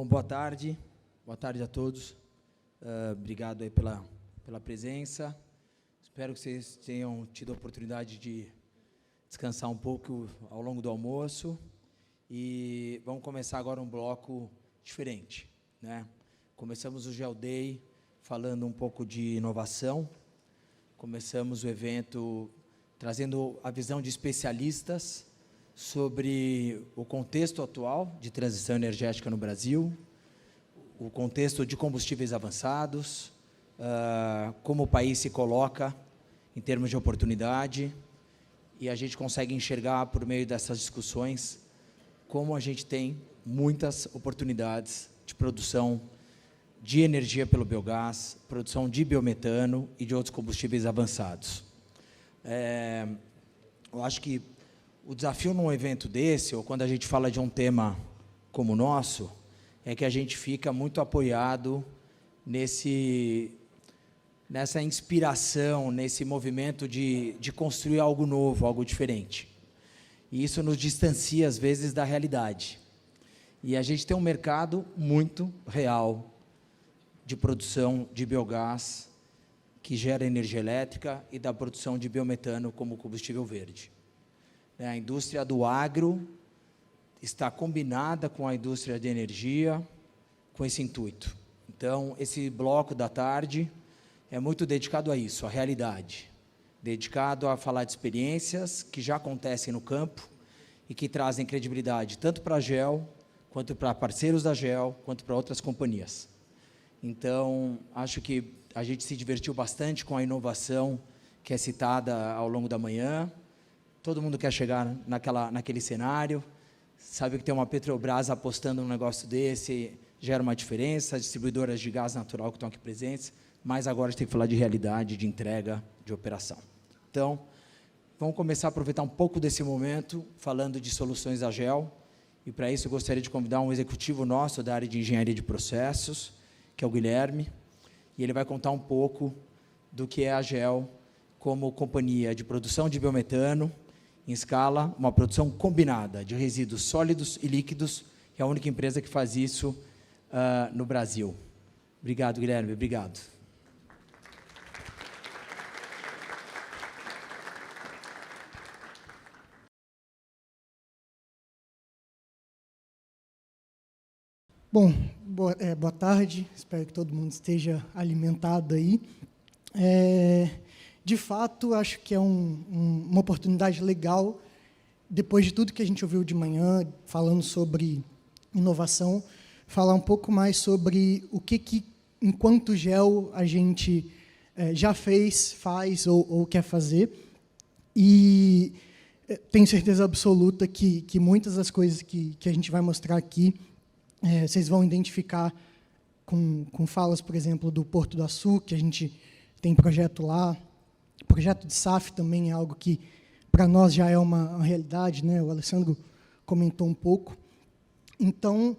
Bom, boa tarde a todos. Obrigado aí pela presença. Espero que vocês tenham tido a oportunidade de descansar um pouco ao longo do almoço. E vamos começar agora um bloco diferente, né? Começamos o GeoDay falando um pouco de inovação. Começamos o evento trazendo a visão de especialistas sobre o contexto atual de transição energética no Brasil, o contexto de combustíveis avançados, como o país se coloca em termos de oportunidade, e a gente consegue enxergar, por meio dessas discussões, como a gente tem muitas oportunidades de produção de energia pelo biogás, produção de biometano e de outros combustíveis avançados. Eu acho que o desafio num evento desse, ou quando a gente fala de um tema como o nosso, é que a gente fica muito apoiado nessa inspiração, nesse movimento de construir algo novo, algo diferente. E isso nos distancia, às vezes, da realidade. E a gente tem um mercado muito real de produção de biogás, que gera energia elétrica, e da produção de biometano como combustível verde. A indústria do agro está combinada com a indústria de energia, com esse intuito. Então, esse bloco da tarde é muito dedicado a isso, à realidade, dedicado a falar de experiências que já acontecem no campo e que trazem credibilidade tanto para a GEL, quanto para parceiros da GEL, quanto para outras companhias. Então, acho que a gente se divertiu bastante com a inovação que é citada ao longo da manhã. Todo mundo quer chegar naquele cenário, sabe que tem uma Petrobras apostando num negócio desse, gera uma diferença, as distribuidoras de gás natural que estão aqui presentes, mas agora a gente tem que falar de realidade, de entrega, de operação. Então, vamos começar a aproveitar um pouco desse momento, falando de soluções da GEL, e para isso eu gostaria de convidar um executivo nosso da área de engenharia de processos, que é o Guilherme, e ele vai contar um pouco do que é a GEL como companhia de produção de biometano, em escala, uma produção combinada de resíduos sólidos e líquidos, que é a única empresa que faz isso no Brasil. Obrigado, Guilherme, obrigado. Bom, boa tarde, espero que todo mundo esteja alimentado aí. De fato, acho que é uma oportunidade legal, depois de tudo que a gente ouviu de manhã, falando sobre inovação, falar um pouco mais sobre o que enquanto GEL, a gente já fez, faz ou quer fazer. E tenho certeza absoluta que muitas das coisas que a gente vai mostrar aqui, vocês vão identificar com falas, por exemplo, do Porto do Açu, que a gente tem projeto lá. O projeto de SAF também é algo que, para nós, já é uma realidade, né? O Alessandro comentou um pouco. Então,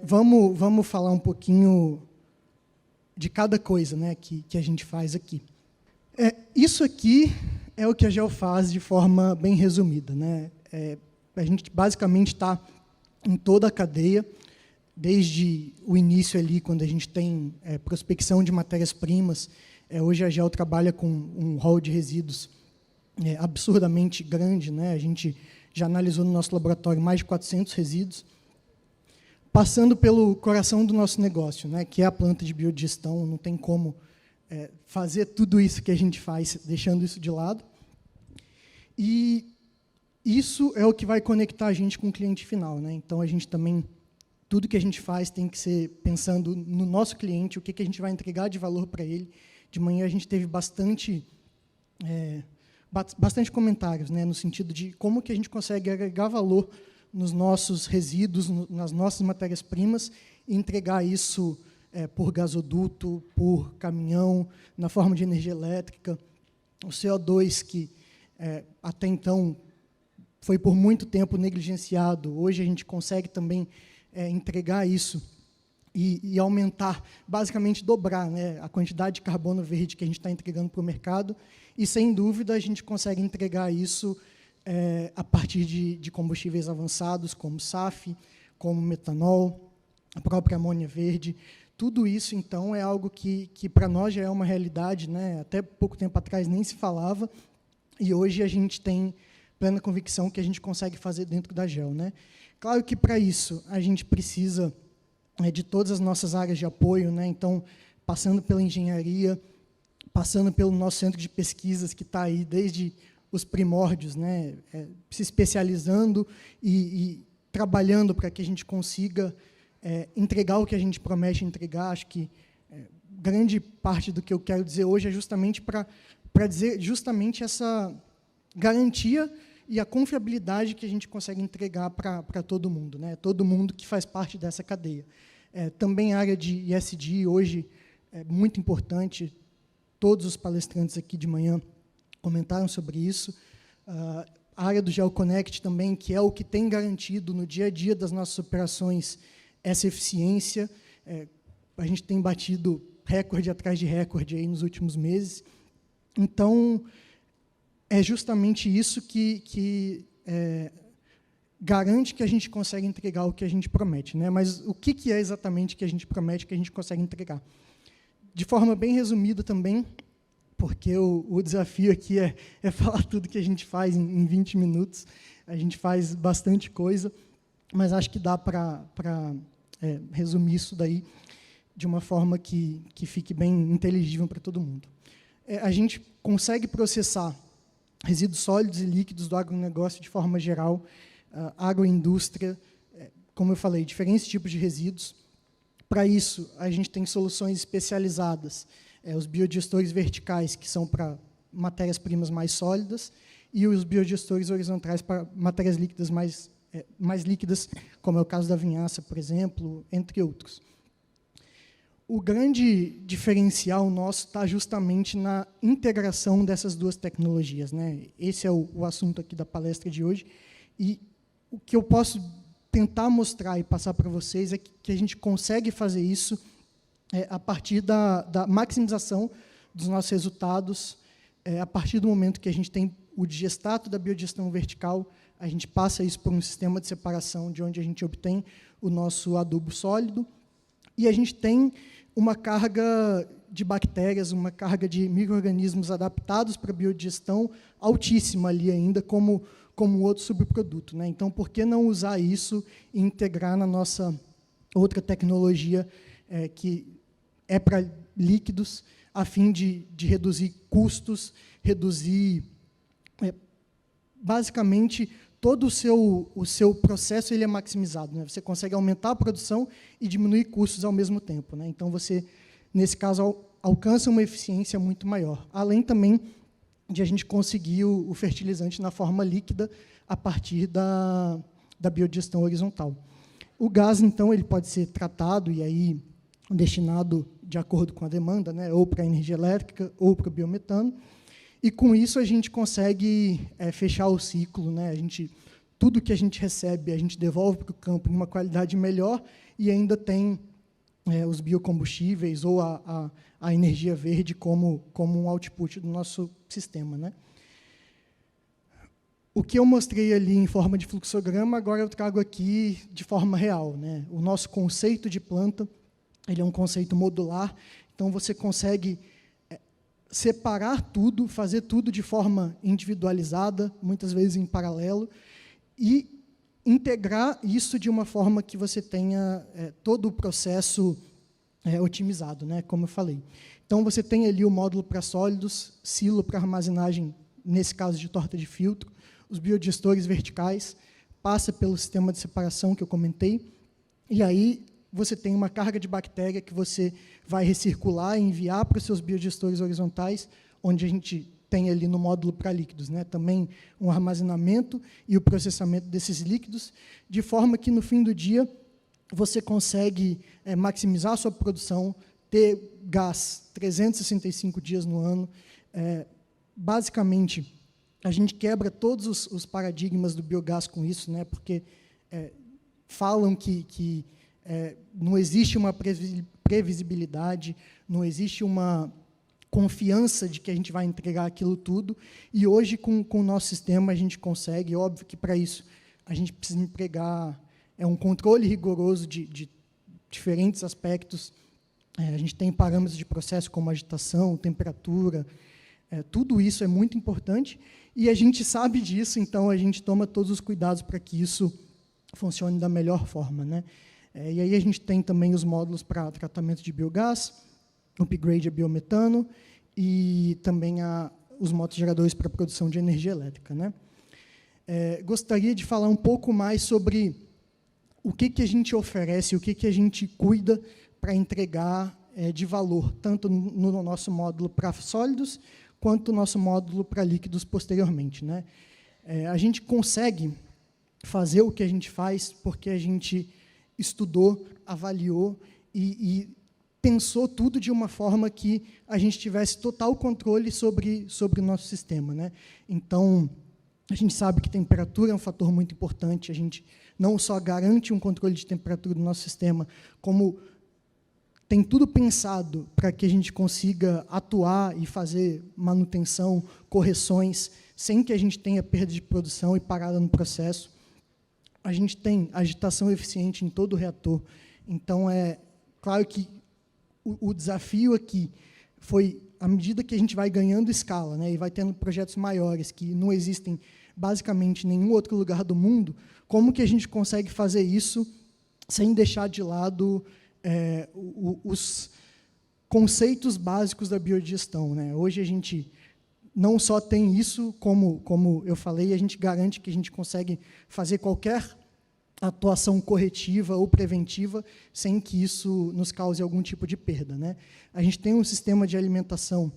vamos falar um pouquinho de cada coisa, né, que a gente faz aqui. Isso aqui é o que a GEL faz de forma bem resumida, né? A gente, basicamente, está em toda a cadeia, desde o início ali, quando a gente tem prospecção de matérias-primas. Hoje a GEL trabalha com um rol de resíduos absurdamente grande, né? A gente já analisou no nosso laboratório mais de 400 resíduos, passando pelo coração do nosso negócio, né? Que é a planta de biodigestão. Não tem como fazer tudo isso que a gente faz, deixando isso de lado. E isso é o que vai conectar a gente com o cliente final, né? Então, a gente também, tudo que a gente faz tem que ser pensando no nosso cliente, o que a gente vai entregar de valor para ele. De manhã a gente teve bastante comentários, né, no sentido de como que a gente consegue agregar valor nos nossos resíduos, nas nossas matérias-primas, e entregar isso por gasoduto, por caminhão, na forma de energia elétrica. O CO2, que até então foi por muito tempo negligenciado, hoje a gente consegue também entregar isso e aumentar, basicamente dobrar, né, a quantidade de carbono verde que a gente está entregando para o mercado, e, sem dúvida, a gente consegue entregar isso a partir de combustíveis avançados, como SAF, como metanol, a própria amônia verde. Tudo isso, então, é algo que para nós já é uma realidade, né? Até pouco tempo atrás nem se falava, e hoje a gente tem plena convicção que a gente consegue fazer dentro da GEL, né? Claro que, para isso, a gente precisa de todas as nossas áreas de apoio, né? Então, passando pela engenharia, passando pelo nosso centro de pesquisas, que está aí desde os primórdios, né? Se especializando e trabalhando para que a gente consiga entregar o que a gente promete entregar. Acho que grande parte do que eu quero dizer hoje é justamente para dizer justamente essa garantia e a confiabilidade que a gente consegue entregar para todo mundo, né? Todo mundo que faz parte dessa cadeia. Também a área de ESG hoje é muito importante. Todos os palestrantes aqui de manhã comentaram sobre isso. A área do GeoConnect também, que é o que tem garantido no dia a dia das nossas operações essa eficiência. A gente tem batido recorde atrás de recorde aí nos últimos meses. Então, é justamente isso que garante que a gente consegue entregar o que a gente promete, né? Mas o que é exatamente que a gente promete que a gente consegue entregar? De forma bem resumida também, porque o desafio aqui é falar tudo que a gente faz em 20 minutos. A gente faz bastante coisa, mas acho que dá para resumir isso daí de uma forma que fique bem inteligível para todo mundo. A gente consegue processar resíduos sólidos e líquidos do agronegócio de forma geral, agroindústria, como eu falei, diferentes tipos de resíduos. Para isso, a gente tem soluções especializadas, os biodigestores verticais, que são para matérias-primas mais sólidas, e os biodigestores horizontais para matérias líquidas mais líquidas, como é o caso da vinhaça, por exemplo, entre outros. O grande diferencial nosso está justamente na integração dessas duas tecnologias, né? Esse é o assunto aqui da palestra de hoje. E o que eu posso tentar mostrar e passar para vocês é que a gente consegue fazer isso a partir da maximização dos nossos resultados, a partir do momento que a gente tem o digestato da biodigestão vertical, a gente passa isso por um sistema de separação, de onde a gente obtém o nosso adubo sólido, e a gente tem uma carga de bactérias, uma carga de micro-organismos adaptados para a biodigestão altíssima ali ainda, como outro subproduto, né? Então, por que não usar isso e integrar na nossa outra tecnologia que é para líquidos, a fim de reduzir custos, reduzir, basicamente, todo o seu processo ele é maximizado, né? Você consegue aumentar a produção e diminuir custos ao mesmo tempo, né? Então, você, nesse caso, alcança uma eficiência muito maior. Além também de a gente conseguir o fertilizante na forma líquida a partir da biodigestão horizontal. O gás, então, ele pode ser tratado e aí destinado de acordo com a demanda, né? Ou para a energia elétrica ou para o biometano. E, com isso, a gente consegue fechar o ciclo, né? Tudo que a gente recebe, a gente devolve para o campo em uma qualidade melhor e ainda tem os biocombustíveis ou a energia verde como um output do nosso sistema, né? O que eu mostrei ali em forma de fluxograma, agora eu trago aqui de forma real, né? O nosso conceito de planta, ele é um conceito modular, então você consegue separar tudo, fazer tudo de forma individualizada, muitas vezes em paralelo, e integrar isso de uma forma que você tenha todo o processo otimizado, né, como eu falei. Então, você tem ali o módulo para sólidos, silo para armazenagem, nesse caso de torta de filtro, os biodigestores verticais, passa pelo sistema de separação que eu comentei, e aí você tem uma carga de bactéria que você vai recircular e enviar para os seus biodigestores horizontais, onde a gente tem ali no módulo para líquidos, né, também um armazenamento e o processamento desses líquidos, de forma que, no fim do dia, você consegue maximizar a sua produção, ter gás 365 dias no ano. Basicamente, a gente quebra todos os paradigmas do biogás com isso, né, porque falam que não existe uma previsibilidade, não existe uma confiança de que a gente vai entregar aquilo tudo, e hoje, com o nosso sistema, a gente consegue. Óbvio que, para isso, a gente precisa empregar um controle rigoroso de diferentes aspectos. A gente tem parâmetros de processo como agitação, temperatura, tudo isso é muito importante, e a gente sabe disso, então a gente toma todos os cuidados para que isso funcione da melhor forma, né? E aí a gente tem também os módulos para tratamento de biogás, upgrade a biometano, e também os motogeradores para produção de energia elétrica, né? Gostaria de falar um pouco mais sobre o que a gente oferece, o que a gente cuida para entregar de valor, tanto no nosso módulo para sólidos, quanto no nosso módulo para líquidos posteriormente, né? A gente consegue fazer o que a gente faz porque a gente estudou, avaliou e pensou tudo de uma forma que a gente tivesse total controle sobre o nosso sistema, né? Então, a gente sabe que temperatura é um fator muito importante, a gente não só garante um controle de temperatura do nosso sistema, como tem tudo pensado para que a gente consiga atuar e fazer manutenção, correções, sem que a gente tenha perda de produção e parada no processo. A gente tem agitação eficiente em todo o reator. Então, claro que o desafio aqui foi, à medida que a gente vai ganhando escala, né, e vai tendo projetos maiores, que não existem basicamente em nenhum outro lugar do mundo, como que a gente consegue fazer isso sem deixar de lado os conceitos básicos da biodigestão, né? Hoje a gente não só tem isso, como eu falei, a gente garante que a gente consegue fazer qualquer atuação corretiva ou preventiva sem que isso nos cause algum tipo de perda, né? A gente tem um sistema de alimentação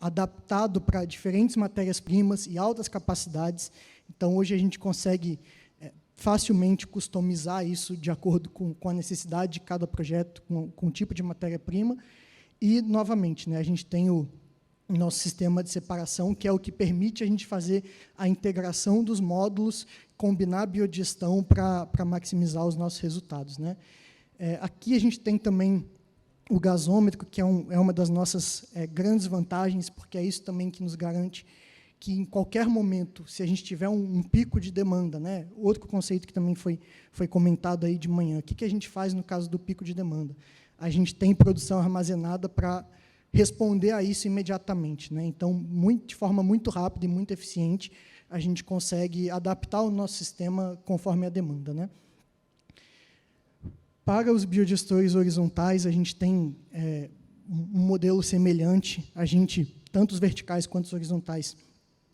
adaptado para diferentes matérias-primas e altas capacidades, então hoje a gente consegue facilmente customizar isso de acordo com a necessidade de cada projeto, com o tipo de matéria-prima, e, novamente, né, a gente tem o nosso sistema de separação, que é o que permite a gente fazer a integração dos módulos, combinar a biodigestão para maximizar os nossos resultados, né? Aqui a gente tem também o gasômetro, que é uma das nossas grandes vantagens, porque é isso também que nos garante que, em qualquer momento, se a gente tiver um pico de demanda, né? Outro conceito que também foi comentado aí de manhã, o que a gente faz no caso do pico de demanda? A gente tem produção armazenada para responder a isso imediatamente, né? Então, de forma muito rápida e muito eficiente, a gente consegue adaptar o nosso sistema conforme a demanda, né? Para os biodigestores horizontais, a gente tem um modelo semelhante. Tanto os verticais quanto os horizontais,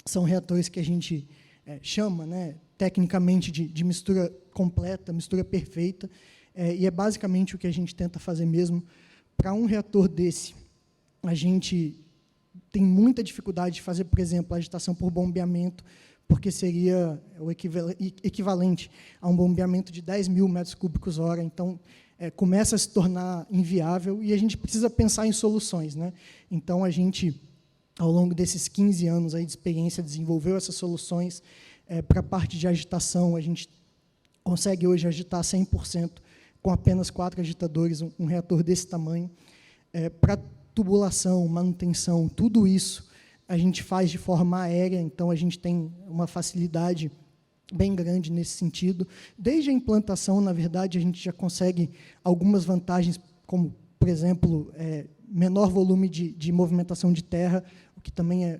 são reatores que a gente chama, né, tecnicamente, de mistura completa, mistura perfeita, e é basicamente o que a gente tenta fazer mesmo. Para um reator desse, a gente tem muita dificuldade de fazer, por exemplo, a agitação por bombeamento, porque seria o equivalente a um bombeamento de 10.000 metros cúbicos hora, então começa a se tornar inviável, e a gente precisa pensar em soluções, né? Então, a gente, ao longo desses 15 anos aí de experiência, desenvolveu essas soluções. Para a parte de agitação, a gente consegue hoje agitar 100% com apenas 4 agitadores, um reator desse tamanho. Para tubulação, manutenção, tudo isso a gente faz de forma aérea, então a gente tem uma facilidade bem grande nesse sentido. Desde a implantação, na verdade, a gente já consegue algumas vantagens, como, por exemplo, menor volume de movimentação de terra, o que também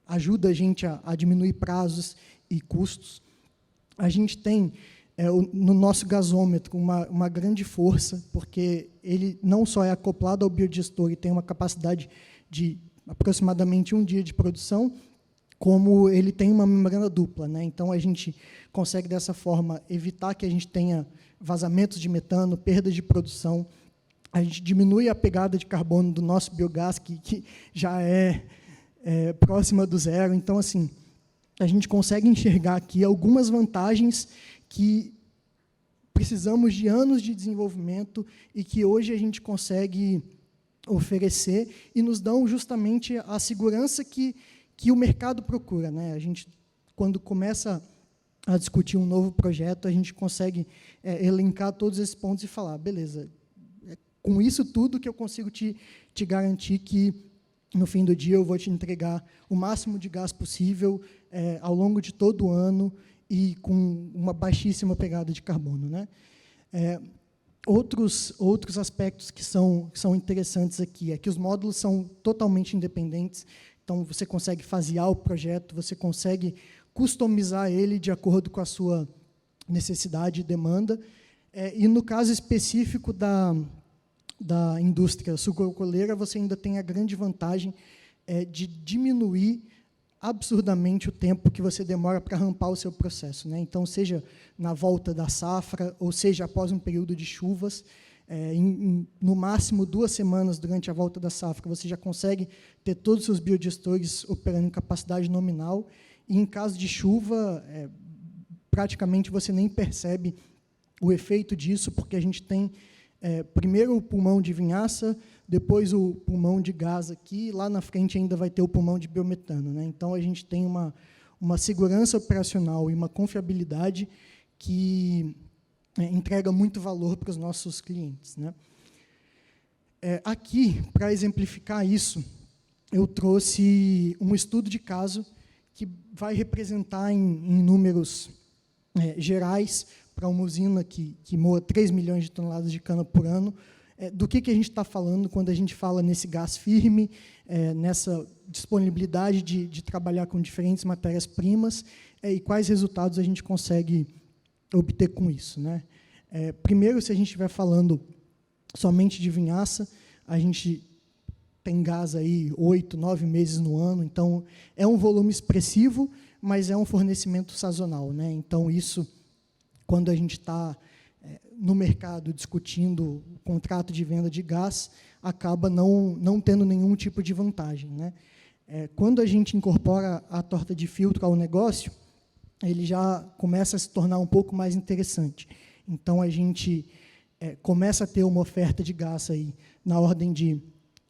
ajuda a gente a diminuir prazos e custos. A gente tem, no nosso gasômetro, uma grande força, porque ele não só é acoplado ao biodigestor e tem uma capacidade de aproximadamente 1 dia de produção, como ele tem uma membrana dupla, né? Então, a gente consegue, dessa forma, evitar que a gente tenha vazamentos de metano, perda de produção. A gente diminui a pegada de carbono do nosso biogás, que já é próxima do zero. Então, assim, a gente consegue enxergar aqui algumas vantagens que precisamos de anos de desenvolvimento e que hoje a gente consegue oferecer e nos dão justamente a segurança que o mercado procura, né? A gente, quando começa a discutir um novo projeto, a gente consegue elencar todos esses pontos e falar, beleza, com isso tudo que eu consigo te garantir que, no fim do dia, eu vou te entregar o máximo de gás possível ao longo de todo o ano e com uma baixíssima pegada de carbono, né? Outros aspectos que são interessantes aqui é que os módulos são totalmente independentes, então você consegue fasear o projeto, você consegue customizar ele de acordo com a sua necessidade e demanda. E no caso específico da indústria sucroalcooleira, você ainda tem a grande vantagem de diminuir absurdamente o tempo que você demora para rampar o seu processo, né? Então, seja na volta da safra, ou seja após um período de chuvas, no máximo 2 semanas durante a volta da safra, você já consegue ter todos os seus biodigestores operando em capacidade nominal, e, em caso de chuva, praticamente você nem percebe o efeito disso, porque a gente tem primeiro o pulmão de vinhaça, depois o pulmão de gás aqui, lá na frente ainda vai ter o pulmão de biometano, né? Então, a gente tem uma segurança operacional e uma confiabilidade que entrega muito valor para os nossos clientes, né? Aqui, para exemplificar isso, eu trouxe um estudo de caso que vai representar em números gerais para uma usina que moa 3 milhões de toneladas de cana por ano, do que a gente está falando quando a gente fala nesse gás firme, nessa disponibilidade de trabalhar com diferentes matérias-primas, e quais resultados a gente consegue obter com isso, né? Primeiro, se a gente estiver falando somente de vinhaça, a gente tem gás aí 8, 9 meses no ano, então é um volume expressivo, mas é um fornecimento sazonal, né? Então, isso, quando a gente está no mercado discutindo o contrato de venda de gás, acaba não tendo nenhum tipo de vantagem, né? Quando a gente incorpora a torta de filtro ao negócio, ele já começa a se tornar um pouco mais interessante. Então, a gente começa a ter uma oferta de gás aí na ordem de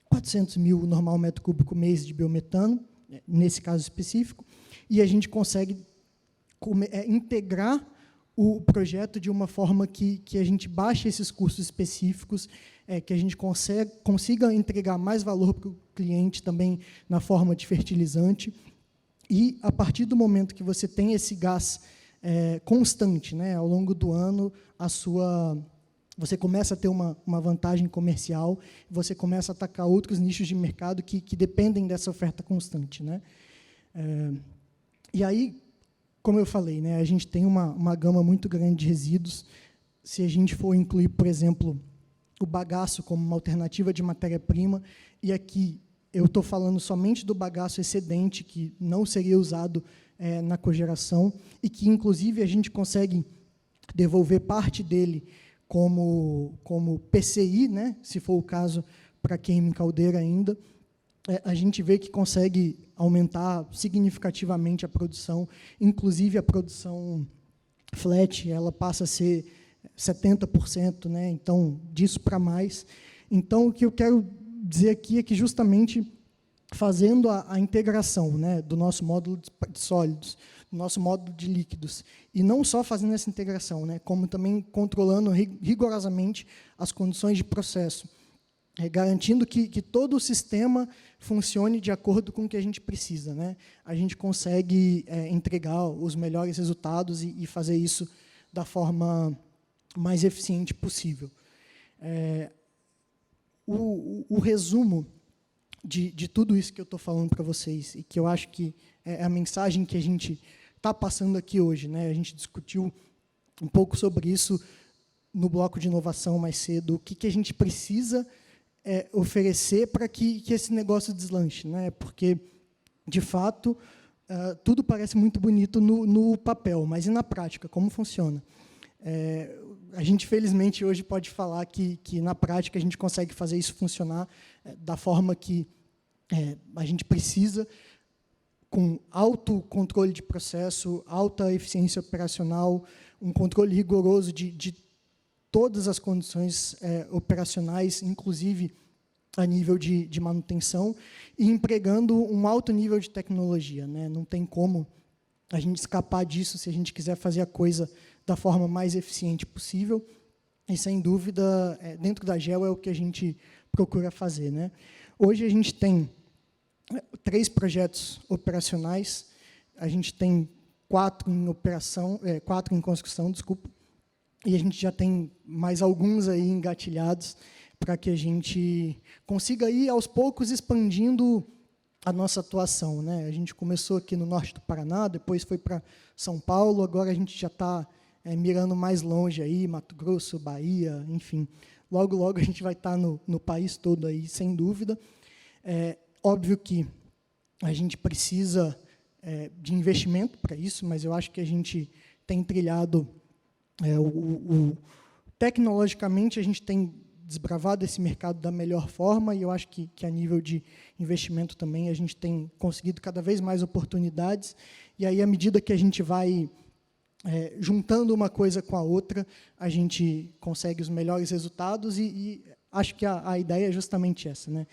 400 mil normal metro cúbico mês de biometano, nesse caso específico, e a gente consegue integrar o projeto de uma forma que a gente baixe esses custos específicos, que a gente consiga entregar mais valor para o cliente também na forma de fertilizante, e, a partir do momento que você tem esse gás constante, né, ao longo do ano, você começa a ter uma vantagem comercial, você começa a atacar outros nichos de mercado que dependem dessa oferta constante, né? E aí, como eu falei, né, a gente tem uma gama muito grande de resíduos. Se a gente for incluir, por exemplo, o bagaço como uma alternativa de matéria-prima, e aqui eu estou falando somente do bagaço excedente, que não seria usado na cogeração, e que, inclusive, a gente consegue devolver parte dele como PCI, né, se for o caso, para queima em caldeira ainda, a gente vê que consegue aumentar significativamente a produção, inclusive a produção flat, ela passa a ser 70%, né? Então, disso para mais. Então, o que eu quero dizer aqui é que, justamente, fazendo a integração, né, do nosso módulo de sólidos, do nosso módulo de líquidos, e não só fazendo essa integração, né, como também controlando rigorosamente as condições de processo, garantindo que todo o sistema funcione de acordo com o que a gente precisa, né? A gente consegue entregar os melhores resultados e fazer isso da forma mais eficiente possível. O resumo de tudo isso que eu estou falando para vocês, e que eu acho que é a mensagem que a gente está passando aqui hoje, né? A gente discutiu um pouco sobre isso no bloco de inovação mais cedo, o que a gente precisa oferecer para que esse negócio deslanche, né? Porque, de fato, tudo parece muito bonito no papel, mas e na prática, como funciona? A gente, felizmente, hoje pode falar que na prática, a gente consegue fazer isso funcionar da forma que a gente precisa, com alto controle de processo, alta eficiência operacional, um controle rigoroso de todas as condições operacionais, inclusive a nível de manutenção, e empregando um alto nível de tecnologia, né? Não tem como a gente escapar disso se a gente quiser fazer a coisa da forma mais eficiente possível, e, sem dúvida, dentro da GEL é o que a gente procura fazer, né? Hoje a gente tem 3 projetos operacionais, a gente tem 4 em construção, desculpa. e a gente já tem mais alguns aí engatilhados para que a gente consiga ir, aos poucos, expandindo a nossa atuação, né? A gente começou aqui no norte do Paraná, depois foi para São Paulo, agora a gente já está mirando mais longe, aí, Mato Grosso, Bahia, enfim. Logo, logo a gente vai estar no país todo, aí, sem dúvida. Óbvio que a gente precisa de investimento para isso, mas eu acho que a gente tem trilhado, tecnologicamente, a gente tem desbravado esse mercado da melhor forma, e eu acho que a nível de investimento também a gente tem conseguido cada vez mais oportunidades, e aí, à medida que a gente vai juntando uma coisa com a outra, a gente consegue os melhores resultados, e acho que a ideia é justamente essa, né?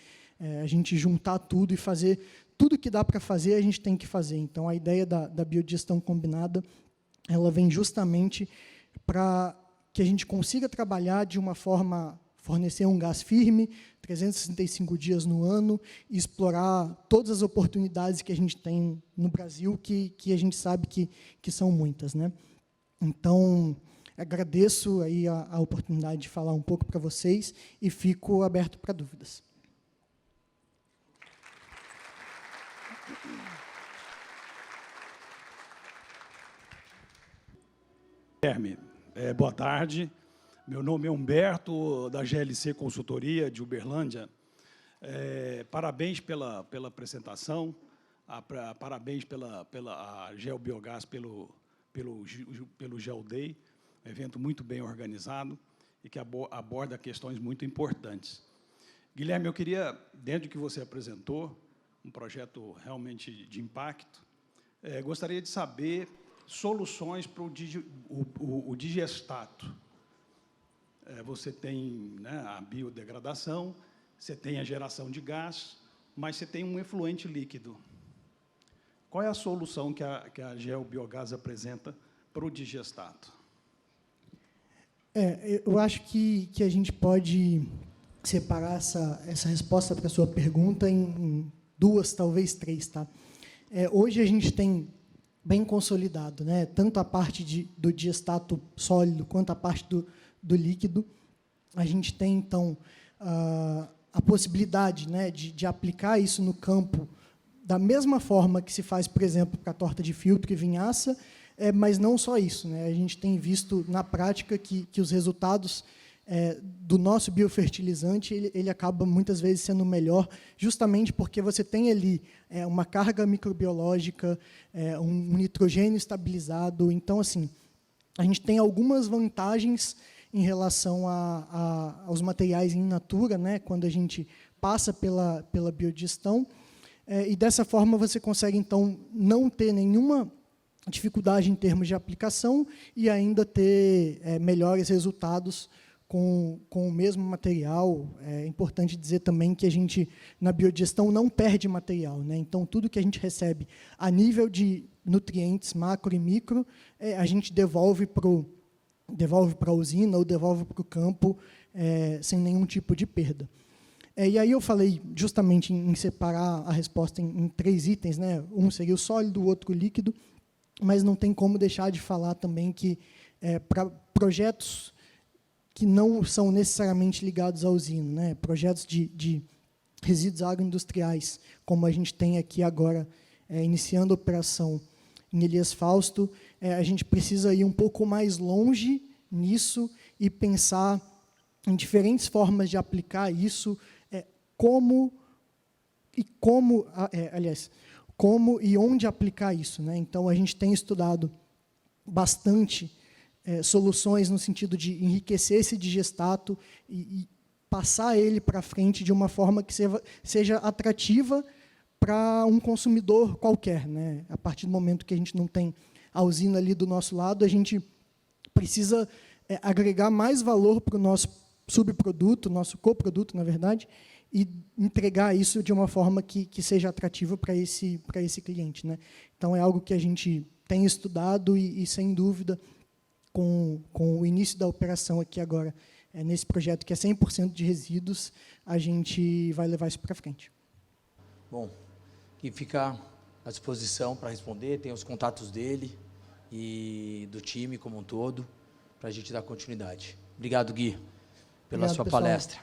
A gente juntar tudo e fazer tudo que dá para fazer, a gente tem que fazer. Então, a ideia da biodigestão combinada, ela vem justamente para que a gente consiga trabalhar de uma forma, fornecer um gás firme, 365 dias no ano, e explorar todas as oportunidades que a gente tem no Brasil, que a gente sabe que são muitas, né? Então, agradeço aí a oportunidade de falar um pouco para vocês e fico aberto para dúvidas. Guilherme, boa tarde. Meu nome é Humberto, da GLC Consultoria, de Uberlândia. Parabéns pela apresentação, parabéns pela GeoBiogás, pelo GeoDay, evento muito bem organizado e que aborda questões muito importantes. Guilherme, eu queria, dentro do que você apresentou, um projeto realmente de impacto, gostaria de saber soluções para o digestato. Você tem, né, a biodegradação, você tem a geração de gás, mas você tem um efluente líquido. Qual é a solução que a GeoBiogás apresenta para o digestato? Eu acho que a gente pode separar essa resposta para a sua pergunta em duas, talvez três. Tá? Hoje a gente tem bem consolidado, né, tanto a parte do digestato sólido quanto a parte do líquido. A gente tem, então, a possibilidade, né, de aplicar isso no campo da mesma forma que se faz, por exemplo, para a torta de filtro e vinhaça, mas não só isso, né? A gente tem visto na prática que os resultados do nosso biofertilizante ele acaba muitas vezes sendo melhor, justamente porque você tem ali uma carga microbiológica, um nitrogênio estabilizado. Então, assim, a gente tem algumas vantagens em relação aos materiais in natura, né, quando a gente passa pela biodigestão, e dessa forma você consegue, então, não ter nenhuma dificuldade em termos de aplicação e ainda ter melhores resultados com o mesmo material. É importante dizer também que a gente, na biodigestão, não perde material, né? Então, tudo que a gente recebe a nível de nutrientes macro e micro, a gente devolve para a usina ou devolve para o campo sem nenhum tipo de perda. E aí eu falei justamente em separar a resposta em três itens, né? Um seria o sólido, o outro o líquido, mas não tem como deixar de falar também que, para projetos que não são necessariamente ligados à usina, né? Projetos de resíduos agroindustriais, como a gente tem aqui agora, iniciando a operação em Elias Fausto, a gente precisa ir um pouco mais longe nisso e pensar em diferentes formas de aplicar isso, como e onde aplicar isso, né? Então, a gente tem estudado bastante soluções no sentido de enriquecer esse digestato e passar ele para frente de uma forma que seja atrativa para um consumidor qualquer, né? A partir do momento que a gente não tem a usina ali do nosso lado, a gente precisa agregar mais valor para o nosso subproduto, nosso coproduto, na verdade, e entregar isso de uma forma que seja atrativa para esse cliente, né? Então, é algo que a gente tem estudado e sem dúvida, com o início da operação aqui agora, nesse projeto que é 100% de resíduos, a gente vai levar isso para frente. Bom, que fica à disposição para responder, tem os contatos dele e do time como um todo, para a gente dar continuidade. Obrigado, Gui, pela Obrigado, sua pessoal. palestra.